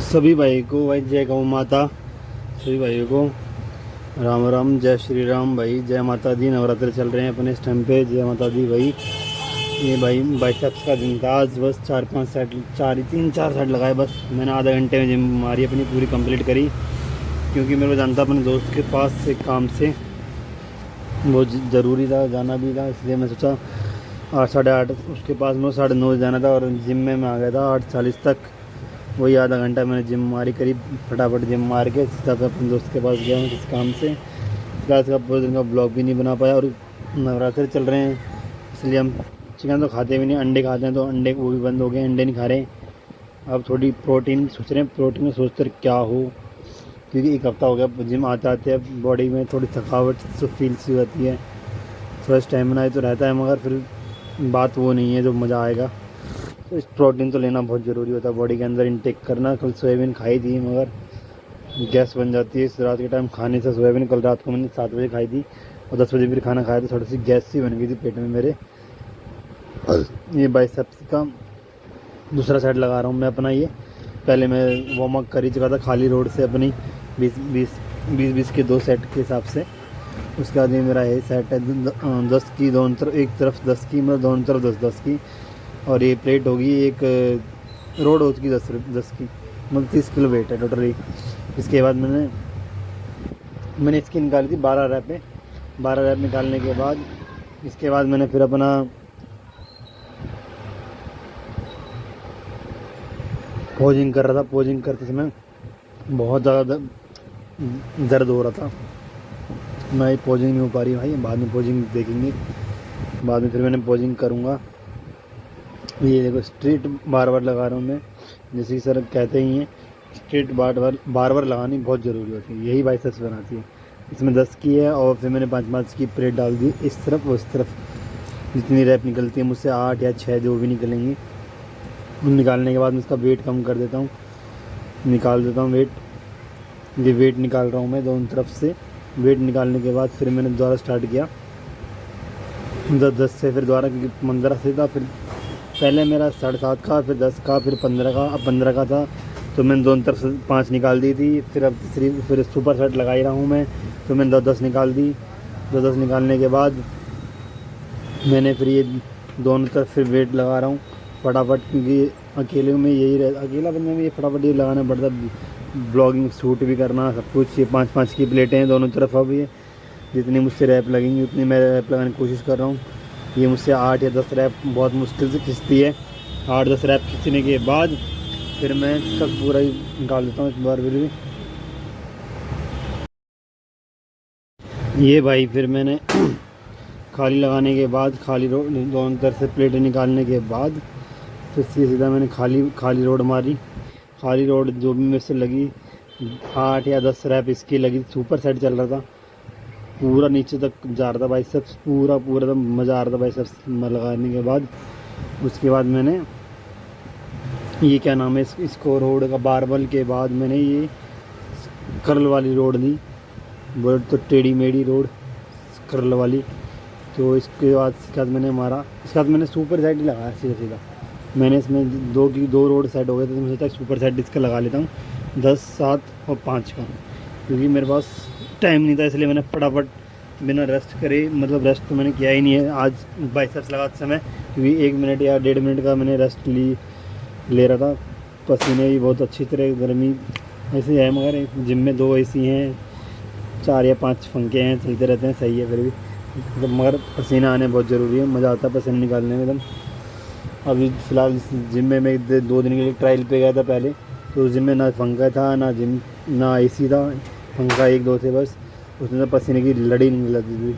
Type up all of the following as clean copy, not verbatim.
सभी भाई को भाई जय गौ माता। सभी भाइयों को राम राम, जय श्री राम भाई, जय माता दी। नवरात्र चल रहे हैं अपने इस टाइम पे, जय माता दी भाई। ये भाई बाइसेप्स का दिन था आज, बस 4-5 सेट, 3-4 सेट लगाए बस। मैंने आधे घंटे में जिम मारी अपनी पूरी कंप्लीट करी, क्योंकि मेरे को जानता अपने दोस्त के पास से काम से वो ज़रूरी था, जाना भी था, इसलिए मैं सोचा 8-8:30 उसके पास में 9:30 जाना था, और जिम में मैं आ गया था 8:40 तक। वही आधा घंटा मैंने जिम मारी, करीब फटाफट जिम मार के सीधा मैं अपने दोस्त के पास गया हूँ किस काम से। आज का पूरे दिन का ब्लॉग भी नहीं बना पाया, और नवरात्र चल रहे हैं इसलिए हम चिकन तो खाते भी नहीं, अंडे खाते हैं, तो अंडे वो भी बंद हो गए, अंडे नहीं खा रहे। अब थोड़ी प्रोटीन सोच रहे हैं, प्रोटीन में सोचते रहे क्या हो, क्योंकि एक हफ़्ता हो गया जिम आते आते, अब बॉडी में थोड़ी थकावट तो फील सी होती है, थोड़ा स्टेमिना तो रहता है, मगर फिर बात वो नहीं है जो मज़ा आएगा। तो इस प्रोटीन तो लेना बहुत ज़रूरी होता है बॉडी के अंदर, इनटेक करना। कल सोयाबीन खाई थी, मगर गैस बन जाती है इस रात के टाइम खाने से। सोयाबीन कल रात को मैंने 7 बजे खाई थी, और 10 बजे फिर खाना खाया, तो थोड़ी सी गैस सी बन गई थी पेट में मेरे। ये बाइसेप्स का दूसरा सेट लगा रहा हूँ मैं अपना। ये पहले मैं वार्म अप कर ही चुका था खाली रोड से अपनी 20 के 2 सेट के हिसाब से। उसके बाद ये मेरा ये सेट है 10 की दोनों तरफ, एक तरफ 10 की, मतलब दोनों तरफ 10-10 की, और ये प्लेट होगी एक रोड होगी 10 की, मतलब 30 किलो वेट है टोटली। इसके बाद मैंने इसकी निकाली थी 12 रैप में। 12 रैप निकालने के बाद इसके बाद मैंने फिर अपना पोजिंग कर रहा था। पोजिंग करते समय बहुत ज़्यादा दर्द हो रहा था, मैं पोजिंग नहीं हो पा रही भाई, बाद में पोजिंग देखेंगे, बाद में फिर मैंने पोजिंग करूँगा। ये देखो स्ट्रेट बार बार लगा रहा हूँ मैं, जैसे कि सर कहते ही हैं स्ट्रेट बार बार लगानी बहुत ज़रूरी होती है, यही बाइसेप्स बनाती है। इसमें 10 की है, और फिर मैंने 5-5 की प्लेट डाल दी इस तरफ और इस तरफ। जितनी रैप निकलती है मुझसे 8 या 6 जो भी निकलेंगी, उन निकालने के बाद मैं इसका वेट कम कर देता हूँ, निकाल देता हूँ वेट। ये वेट निकाल रहा हूँ मैं दोनों तरफ से। वेट निकालने के बाद फिर मैंने दोबारा स्टार्ट किया 10 से, फिर दोबारा, क्योंकि 15 से था, फिर पहले मेरा 7.5 का, फिर 10 का, फिर 15 का, अब 15 का था, तो मैंने दोनों तरफ से 5 निकाल दी थी। फिर अब तीसरी फिर सुपर सेट लगा ही रहा हूँ मैं, तो मैंने 10-10 निकाल दी। 10-10 निकालने के बाद मैंने फिर ये दोनों तरफ फिर वेट लगा रहा हूँ फटाफट, क्योंकि अकेले में यही अकेला बंदे में ये फटाफट ये लगाना पड़ता है, ब्लॉगिंग शूट भी करना सब कुछ। ये 5-5 की प्लेटें हैं दोनों तरफ। अब ये जितनी मुझसे रैप लगेंगी उतनी मैं रैप लगाने की कोशिश कर रहा हूँ। ये मुझसे 8 या 10 रैप बहुत मुश्किल से खिंचती है। 8-10 रैप खींचने के बाद फिर मैं इसका पूरा ही निकाल देता हूँ इस बार फिर भी। ये भाई फिर मैंने खाली लगाने के बाद, खाली रोड दोनों तरफ से प्लेटें निकालने के बाद, फिर सीधा मैंने खाली रोड मारी। खाली रोड जो भी मेरे से लगी 8 या 10 रैप इसकी लगी। सुपर सेट चल रहा था, पूरा नीचे तक जा रहा था बाइसेप्स, पूरा एकदम मज़ा आ रहा था बाइसेप्स लगाने के बाद। उसके बाद मैंने ये क्या नाम है इसको रोड का बारबल के बाद मैंने ये कर्ल वाली रोड ली, बोल तो टेढ़ी मेढ़ी रोड कर्ल वाली। तो इसके बाद मैंने मारा, इसके बाद मैंने सुपर सेट ही लगाया सीधा। मैंने इसमें 2 रोड सेट हो गए थे, तो मैं सोचा सुपर सेट इसका लगा लेता हूँ 10, 7 और 5 का, क्योंकि मेरे पास टाइम नहीं था, इसलिए मैंने फटाफट बिना रेस्ट करे, मतलब रेस्ट तो मैंने किया ही नहीं है आज बाइसेप्स लगाते समय, क्योंकि 1 मिनट या 1.5 मिनट का मैंने रेस्ट ले रहा था। पसीने भी बहुत अच्छी तरह, गर्मी ऐसे है, मगर जिम में 2 AC हैं, 4 या 5 पंखे हैं, चलते रहते हैं, सही है फिर भी, तो मगर पसीना आने बहुत ज़रूरी है, मज़ा आता है पसीना निकालने में एकदम। अभी फ़िलहाल जिम में मैं 2 दिन के लिए ट्रायल पे गया था पहले, तो उस जिम में ना पंखा था ना AC था, पंखा 1-2 थे बस। उसमें तो पसीने की लड़ी नहीं निकलती थी,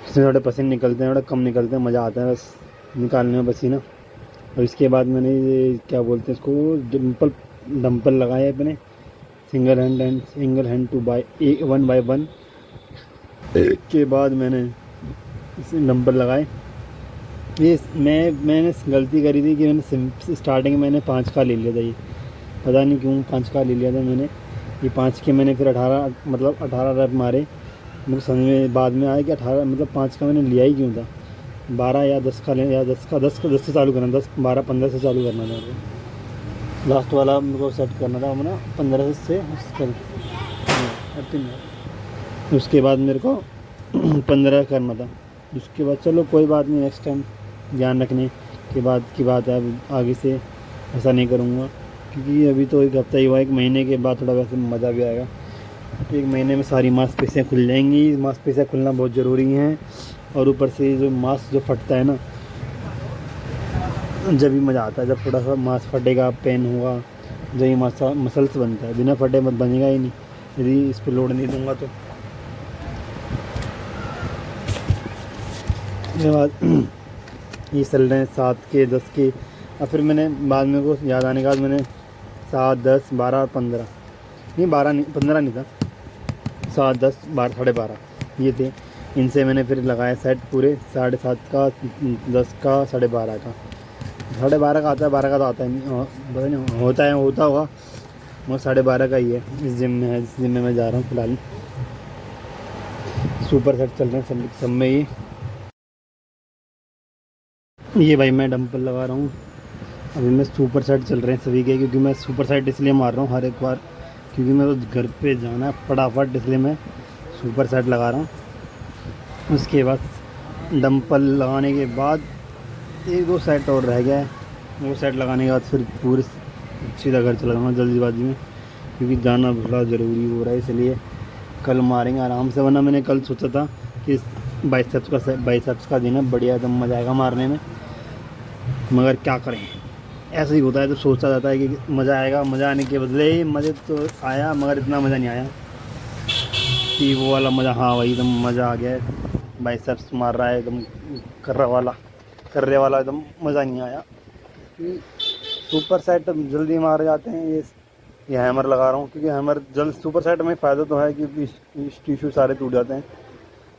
उसमें थोड़े पसीने निकलते हैं, थोड़ा कम निकलते हैं, मज़ा आता है बस निकालने में पसीना। और इसके बाद मैंने ये क्या बोलते हैं इसको, डंपल लगाए अपने सिंगल हैंड 1 बाय 1 के बाद मैंने इसे डंपल लगाए। ये मैंने गलती करी थी कि मैंने स्टार्टिंग में मैंने 5 का ले लिया था, ये पता नहीं क्यों 5 का ले लिया था मैंने। ये 5 के मैंने फिर 18 रैप मारे, मुझे समझ में बाद में आया कि 18 मतलब 5 का मैंने लिया ही क्यों था। 12 या 10 का 10 से चालू करना, 10, 12, 15 से चालू करना था। लास्ट वाला मेरे को सेट करना था अपना 15 से उसके बाद मेरे को 15 करना था। उसके बाद चलो कोई बात नहीं, नेक्स्ट टाइम ध्यान रखने के बाद की बात है, अब आगे से ऐसा नहीं करूँगा, क्योंकि अभी तो एक हफ्ता ही हुआ, एक महीने के बाद थोड़ा वैसे मज़ा भी आएगा। तो एक महीने में सारी मांसपेशियाँ खुल जाएंगी, मांसपेशियाँ खुलना बहुत ज़रूरी हैं। और ऊपर से जो मांस जो फटता है ना, जब भी मज़ा आता है, जब थोड़ा सा मांस फटेगा, पेन होगा, जब ही मसल्स बनता है, बिना फटे मत बनेगा ही नहीं यदि इस पर लोड नहीं दूंगा तो। उसके बाद ये चल रहे हैं 7 के 10 के। और फिर मैंने बाद में को याद आने के बाद मैंने 7 10 12 और 15 नहीं 12 नहीं 15 नहीं था, 7 10 12 12.5 ये थे। इनसे मैंने फिर लगाया सेट पूरे 7.5 का, 10 का, 12.5 का। 12.5 का आता है, 12 का तो आता है नहीं, पता नहीं होता है, होता होगा, वो 12.5 का ही है। इस जिम में है, जिस जिम में मैं जा रहा हूँ फिलहाल। सुपर सेट चल रहे हैं सब में ही। ये भाई मैं डंपल लगा रहा हूँ अभी, मैं सुपर सेट चल रहे हैं सभी के, क्योंकि मैं सुपर सेट इसलिए मार रहा हूँ हर एक बार, क्योंकि मैं तो घर पे जाना है फटाफट, इसलिए मैं सुपर सेट लगा रहा हूँ। उसके बाद डंपल लगाने के बाद 1-2 सेट और रह गया है, वो सेट लगाने के बाद फिर पूरे सीधा घर चला जाऊँगा जल्दीबाजी में, क्योंकि जाना बड़ा ज़रूरी हो रहा है, इसलिए कल मारेंगे आराम से। वरना मैंने कल सोचा था कि बाइसेप्स का दिन है, बढ़िया एकदम मज़ा आएगा मारने में, मगर क्या करें, ऐसा ही होता है। तो सोचा जाता है कि मज़ा आएगा, मज़ा आने के बदले मज़े तो आया, मगर इतना मज़ा नहीं आया कि वो वाला मज़ा। हाँ वही एकदम मज़ा आ गया है, बाइसेप्स मार रहा है एकदम कर्रे वाला एकदम मज़ा नहीं आया। सुपर सेट जल्दी मार जाते हैं ये हैमर लगा रहा हूँ, क्योंकि हैमर जल्द सुपर सेट में फ़ायदा तो है कि टिश्यू सारे टूट जाते हैं,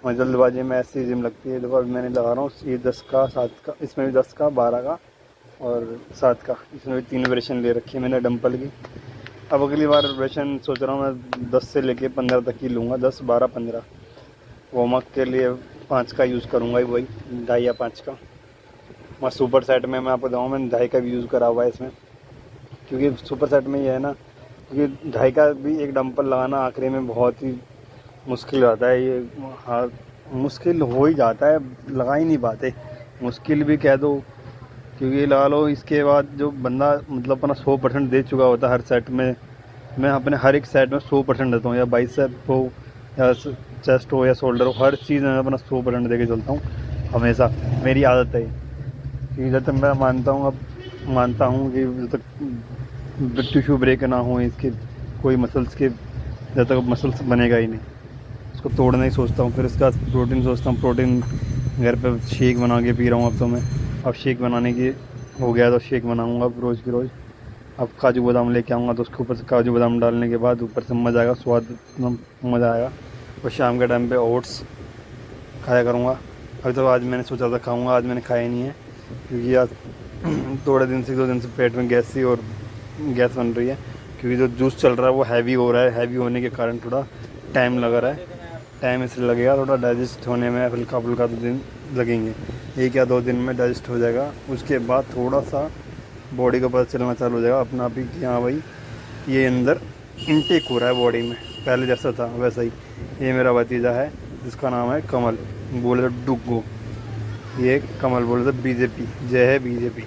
और जल्दबाजी में ऐसी जिम लगती है। देखो अभी मैंने लगा रहा हूँ ये 10 का 7 का, इसमें भी 10 का 12 का और 7 का, इसमें भी 3 वेरिएशन ले रखी है मैंने डंपल की। अब अगली बार वेरिएशन सोच रहा हूँ मैं 10 से लेके 15 तक ही लूँगा, 10 12 15। वार्म अप के लिए 5 का यूज़ करूँगा, वही 2.5 या 5 का। मैं सुपर सेट में मैं आपको बताऊँ, मैंने 2.5 का भी यूज़ करा हुआ है इसमें, क्योंकि सुपर सेट में ये है ना, क्योंकि 2.5 का भी एक डंपल लगाना आखिरी में बहुत ही मुश्किल होता है। ये हाँ मुश्किल हो ही जाता है, लगा ही नहीं पाते, मुश्किल भी कह दो, क्योंकि लगा लो इसके बाद जो बंदा मतलब अपना 100% दे चुका होता है हर सेट में। मैं अपने हर एक सेट में 100% देता हूँ, या बाइसेप हो या चेस्ट हो या शोल्डर हो, हर चीज़ में अपना 100% दे के चलता हूँ हमेशा, मेरी आदत है। कि जब तक मैं मानता हूँ कि जब तक टिश्यू ब्रेक ना हो इसके, कोई मसल्स के, जब तक मसल्स बनेगा ही नहीं, उसको तोड़ना ही सोचता हूँ। फिर इसका प्रोटीन सोचता हूँ, प्रोटीन घर पे शेक बना के पी रहा हूँ अब तो मैं। अब शेक बनाने की हो गया तो शेक बनाऊँगा अब रोज़ की रोज़। अब काजू बादाम लेके आऊँगा तो उसके ऊपर से काजू बादाम डालने के बाद ऊपर से मज़ा आएगा, स्वाद मज़ा आएगा। और शाम के टाइम पे ओट्स खाया करूँगा। अभी तो आज मैंने सोचा था खाऊँगा, आज मैंने खाया नहीं है, क्योंकि आज थोड़े दिन से 2 दिन से पेट में गैस सी और गैस बन रही है, क्योंकि जो जूस चल रहा है वो हैवी हो रहा है, हैवी होने के कारण थोड़ा टाइम लग रहा है। टाइम इसलिए लगेगा, थोड़ा डाइजेस्ट होने में हल्का फुल्का 2 दिन लगेंगे, 1 या 2 दिन में डाइजेस्ट हो जाएगा। उसके बाद थोड़ा सा बॉडी को पता चलना चालू हो जाएगा अपना आप ही कि हाँ भाई ये अंदर इनटेक हो रहा है बॉडी में, पहले जैसा था वैसा ही। ये मेरा भतीजा है जिसका नाम है कमल, बोले तो डुग्गो, ये कमल बोले तो बीजेपी, जय है बीजेपी।